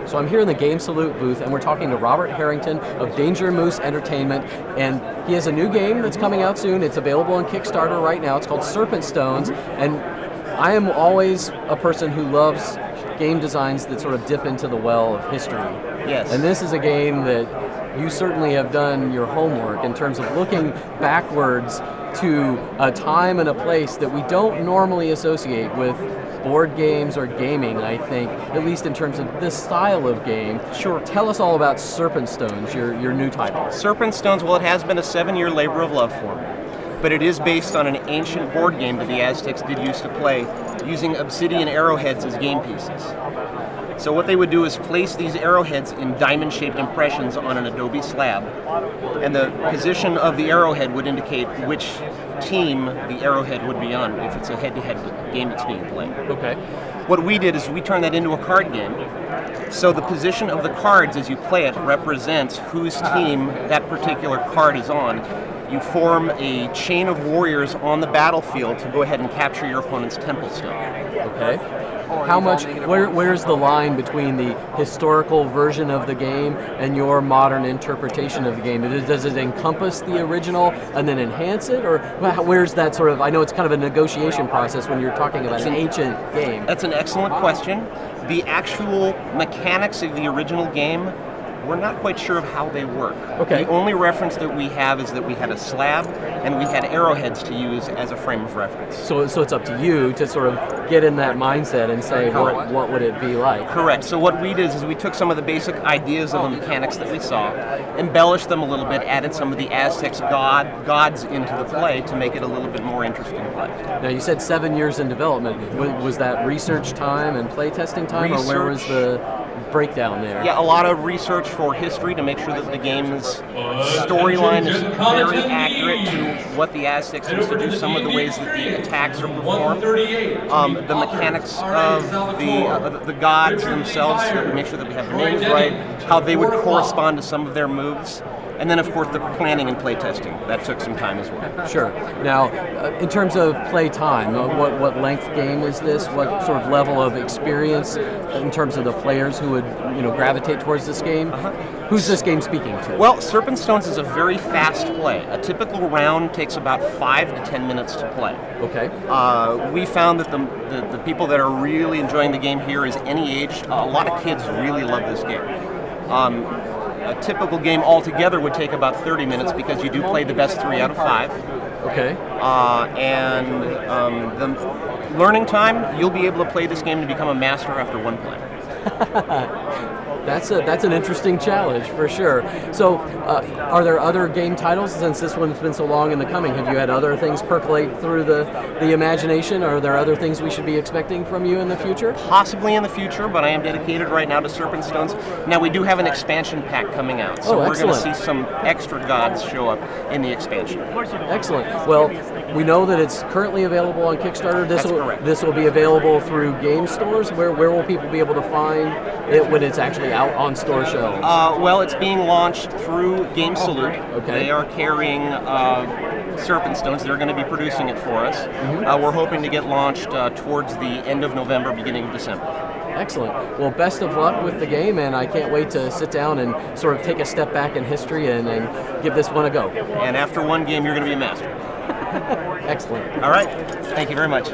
So I'm here in the Game Salute booth, and we're talking to Robert Harrington of Danger Moose Entertainment, and he has a new game that's coming out soon. It's available on Kickstarter right now. It's called Serpent Stones, and I am always a person who loves game designs that sort of dip into the well of history. Yes. And this is a game that you certainly have done your homework in terms of looking backwards to a time and a place that we don't normally associate with board games or gaming, I think, at least in terms of this style of game. Sure. Tell us all about Serpent Stones, your new title. Serpent Stones, well, it has been a 7-year labor of love for me, but it is based on an ancient board game that the Aztecs did used to play using obsidian arrowheads as game pieces. So what they would do is place these arrowheads in diamond-shaped impressions on an adobe slab, and the position of the arrowhead would indicate which team the arrowhead would be on if it's a head-to-head game that's being played. Okay. What we did is we turned that into a card game. So the position of the cards as you play it represents whose team that particular card is on. You form a chain of warriors on the battlefield to go ahead and capture your opponent's temple stone. Okay. How much, where's the line between the historical version of the game and your modern interpretation of the game? Does it encompass the original and then enhance it? Or where's that sort of, I know it's kind of a negotiation process when you're talking about an ancient game. That's an excellent question. The actual mechanics of the original game, we're not quite sure of how they work. Okay. The only reference that we have is that we had a slab and we had arrowheads to use as a frame of reference. So it's up to you to sort of get in that mindset and say, what would it be like? Correct. So what we did is we took some of the basic ideas of the mechanics that we saw, embellished them a little bit, added some of the Aztecs gods into the play to make it a little bit more interesting play. Now you said 7 years in development. Was that research time and play testing time, or where was the breakdown there? Yeah, a lot of research for history to make sure that the game's storyline is very accurate to what the Aztecs used to do, some of the ways that the attacks are performed, the mechanics of the gods themselves, so that we make sure that we have their names right, how they would correspond to some of their moves. And then, of course, the planning and play testing. That took some time as well. Sure. Now, in terms of play time, what length game is this? What sort of level of experience in terms of the players who would gravitate towards this game? Who's this game speaking to? Well, Serpent Stones is a very fast play. A typical round takes about 5 to 10 minutes to play. Okay. We found that the people that are really enjoying the game here is any age. A lot of kids really love this game. A typical game altogether would take about 30 minutes because you do play the best 3 out of 5. Okay. And the learning time, you'll be able to play this game to become a master after one play. That's an interesting challenge for sure. So, are there other game titles since this one's been so long in the coming? Have you had other things percolate through the imagination? Are there other things we should be expecting from you in the future? Possibly in the future, but I am dedicated right now to Serpent Stones. Now we do have an expansion pack coming out, so we're going to see some extra gods show up in the expansion. Excellent. Well, we know that it's currently available on Kickstarter. This will be available through game stores. Where will people be able to find it when it's actually out on store shelves? Well, it's being launched through Game Salute. Okay. They are carrying Serpent Stones. They're going to be producing it for us. We're hoping to get launched towards the end of November, beginning of December. Excellent. Well, best of luck with the game, and I can't wait to sit down and sort of take a step back in history and give this one a go. And after one game, you're going to be a master. Excellent. All right. Thank you very much.